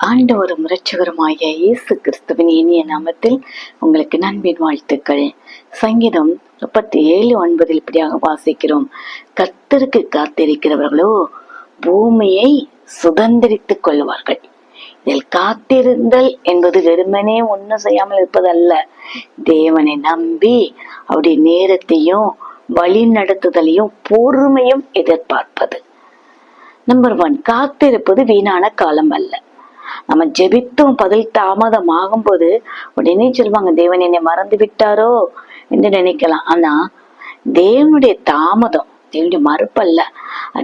ஆண்டவரும் இரட்சகருமாகிய இயேசு கிறிஸ்துவின் இனிய நாமத்தில் உங்களுக்கு நண்பின் வாழ்த்துக்கள். சங்கீதம் 37:9 இப்படியாக வாசிக்கிறோம். கர்த்தருக்கு காத்திருக்கிறவர்களோ பூமியை சுதந்திரித்துக் கொள்வார்கள். இதில் காத்திருந்தல் என்பது வெறுமனே ஒன்றும் செய்யாமல் இருப்பதல்ல, தேவனை நம்பி அவருடைய நேரத்தையும் வழி நடத்துதலையும் பொறுமையும் எதிர்பார்ப்பது. நம்பர் 1, காத்திருப்பது வீணான காலம் அல்ல. நம்ம ஜெபித்தும் பதில் தாமதம் ஆகும் போது உடனே சொல்லுவாங்க, தேவன் என்னை மறந்து விட்டாரோ என்று நினைக்கலாம். ஆனா தேவனுடைய தாமதம் தேவனுடைய மறுப்பல்ல,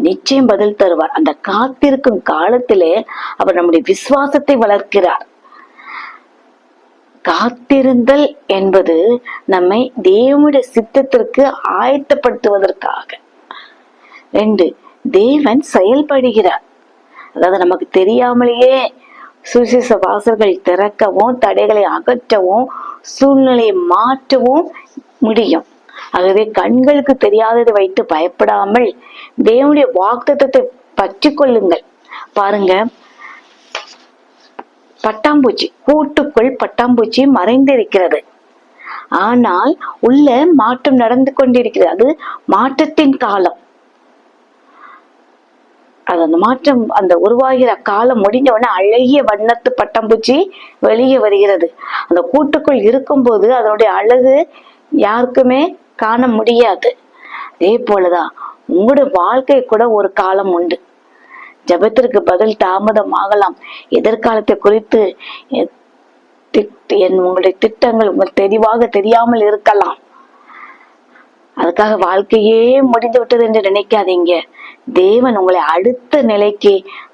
நிச்சயம் பதில் தருவார். அந்த காத்திருக்கும் காலத்திலே அவர் நம்முடைய விசுவாசத்தை வளர்க்கிறார். காத்திருந்தல் என்பது நம்மை தேவனுடைய சித்தத்திற்கு ஆயத்தப்படுத்துவதற்காக. 2, தேவன் செயல்படுகிறார். அதாவது நமக்கு தெரியாமலேயே சுவிசேஷ வாசல்கள் திறக்கவும் தடைகளை அகற்றவும் சூழ்நிலையை மாற்றவும் முடியும். ஆகவே கண்களுக்கு தெரியாததை வைத்து பயப்படாமல் தேவனுடைய வாக்குத்தத்தத்தை பற்றி கொள்ளுங்கள். பாருங்க, பட்டாம்பூச்சி கூட்டுக்குள் பட்டாம்பூச்சி மறைந்திருக்கிறது, ஆனால் உள்ள மாற்றம் நடந்து கொண்டிருக்கிறது. அது மாற்றத்தின் காலம். அந்த மாற்றம், அந்த உருவாகிற காலம் முடிஞ்ச உடனே அழகிய வண்ணத்து பட்டாம்பூச்சி வெளியே வருகிறது. அந்த கூட்டுக்குள் இருக்கும் போது அதனுடைய அழகு யாருக்குமே காண முடியாது. அதே போலதான் உங்களுடைய வாழ்க்கை கூட ஒரு காலம் உண்டு. ஜெபத்திற்கு பதில் தாமதம் ஆகலாம். எதிர்காலத்தை குறித்து உங்களுடைய திட்டங்கள் உங்களுக்கு தெளிவாக தெரியாமல் இருக்கலாம். அதுக்காக வாழ்க்கையே முடிந்து விட்டது என்று நினைக்காதீங்க. தேவன் உங்களை அடுத்த நிலைக்கு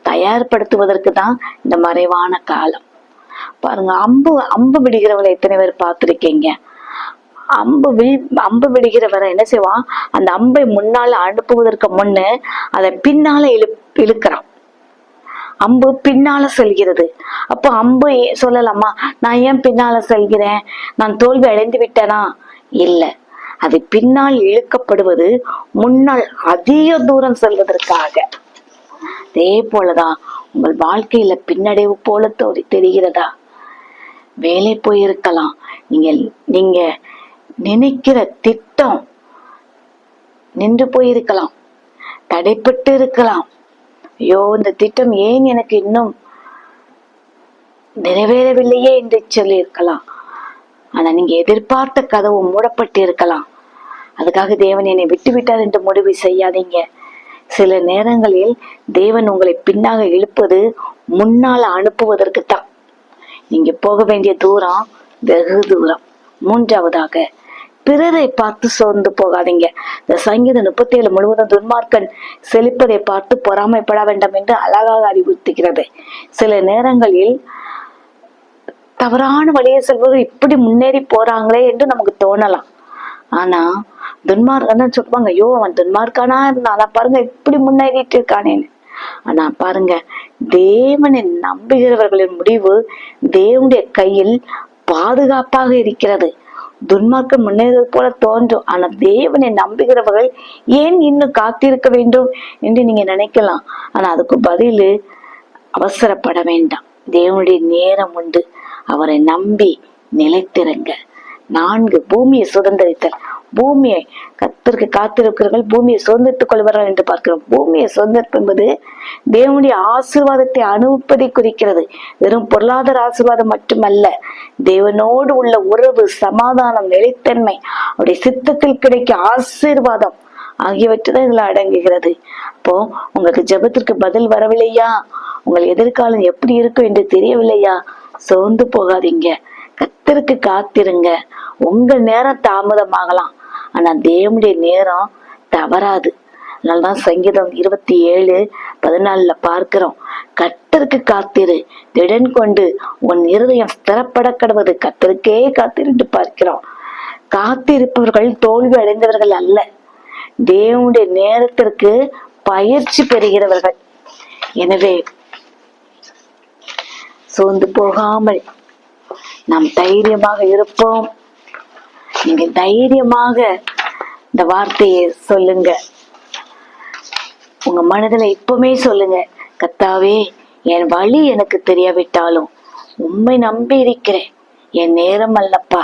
தயார்படுத்துவதற்கு தான் இந்த மறைவான காலம். பாருங்க, அம்பு விடுகிறவங்களை எத்தனை பேர் பார்த்திருக்கீங்க? அம்பு விடுகிறவரை என்ன செய்வான், அந்த அம்பை முன்னால அனுப்புவதற்கு முன்ன அதை பின்னால இழுக்கிறான். அம்பு பின்னால செல்கிறது. அப்போ அம்பு சொல்லலாமா, நான் ஏன் பின்னால செல்கிறேன், நான் தோல்வி அடைந்து விட்டேனா? இல்லை, அது பின்னால் இழுக்கப்படுவது முன்னால் அதிக தூரம் செல்வதற்காக. அதே போலதான் உங்கள் வாழ்க்கையில பின்னடைவு போல தெரிகிறதா? வேலை போயிருக்கலாம், நீங்க நினைக்கிற திட்டம் நின்று போயிருக்கலாம், தடைப்பட்டு இருக்கலாம். ஐயோ, இந்த திட்டம் ஏன் எனக்கு இன்னும் நிறைவேறவில்லையே என்று சொல்லி இருக்கலாம். ஆனா நீங்க எதிர்பார்த்த கதவு மூடப்பட்டு இருக்கலாம். அதுக்காக தேவன் என்னை விட்டு விட்டார் என்று முடிவு செய்யாதீங்க. சில நேரங்களில் தேவன் உங்களை பின்னாக இழுப்பது முன்னால அனுப்புவதற்கு தான். நீங்க போக வேண்டிய தூரம் வெகு தூரம். 3வதாக, பிறரை பார்த்து சோர்ந்து போகாதீங்க. இந்த சங்கீதம் 37 முழுவதும் துன்மார்க்கன் செழிப்பதை பார்த்து பொறாமைப்பட வேண்டாம் என்று அழகாக அறிவுறுத்துகிறது. சில நேரங்களில் தவறான வழியை செல்வர்கள் இப்படி முன்னேறி போறாங்களே என்று நமக்கு தோணலாம். ஆனா துன்மார்க்கன் சொல்லுவாங்க, ஐயோ அவன் துன்மார்க்கானா இருந்தான், பாருங்க இப்படி முன்னேறிட்டு இருக்கானேன்னு. ஆனா பாருங்க, தேவனை நம்புகிறவர்களின் முடிவு தேவனுடைய கையில் பாதுகாப்பாக இருக்கிறது. துன்மார்க்கன் முன்னேறுவது போல தோன்றும், ஆனா தேவனை நம்புகிறவர்கள் ஏன் இன்னும் காத்திருக்க வேண்டும் என்று நீங்க நினைக்கலாம். ஆனா அதுக்கு பதில், அவசரப்பட வேண்டாம். தேவனுடைய நேரம் உண்டு. அவரை நம்பி நிலைத்திருங்க. 4, பூமியை சுதந்திரித்தல். பூமியை கர்த்தருக்கு காத்திருக்கிறவர்கள் பூமியை சுதந்திரித்துக் கொள்வார்கள் என்று பார்க்கிறோம். பூமியை சுதந்திரம் என்பது தேவனுடைய ஆசீர்வாதத்தை அனுபவிப்பதை குறிக்கிறது. வெறும் பொருளாதார ஆசீர்வாதம் மட்டுமல்ல, தேவனோடு உள்ள உறவு, சமாதானம், நிலைத்தன்மை, அவருடைய சித்தத்தில் கிடைக்க ஆசீர்வாதம் ஆகியவற்றுதான் இதுல அடங்குகிறது. அப்போ உங்களுக்கு ஜெபத்திற்கு பதில் வரவில்லையா, உங்கள் எதிர்காலம் எப்படி இருக்கும் என்று தெரியவில்லையா, சோர்ந்து போகாதீங்க. கர்த்தருக்கு காத்திருங்க. உங்க நேரம் தாமதமாகலாம், ஆனா தேவனுடைய நேரம் தவறாது. அதனால்தான் சங்கீதம் 27:14 பார்க்கிறோம், கர்த்தருக்கு காத்திரு, திடன் கொண்டு உன் இருதயம் ஸ்திரப்பட கடவது. கர்த்தருக்கே காத்திருந்து பார்க்கிறோம். காத்திருப்பவர்கள் தோல்வி அடைந்தவர்கள் அல்ல, தேவனுடைய நேரத்திற்கு பயிற்சி பெறுகிறவர்கள். எனவே சோர்ந்து போகாமல் நாம் தைரியமாக இருப்போம். நீங்க தைரியமாக இந்த வார்த்தையை சொல்லுங்க. உங்க மனதில் இப்பவுமே சொல்லுங்க, கர்த்தாவே என் வழி எனக்கு தெரியவிட்டாலும் உம்மை நம்பி இருக்கிறேன். என் நேரம் அல்லப்பா,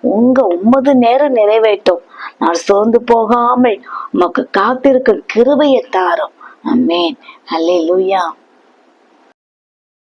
உமது நேரம் நிறைவேற்றும். நான் சோர்ந்து போகாமல் உமக்கு காத்திருக்கும் கிருபையை தாரும். ஆமென். அல்லேலூயா.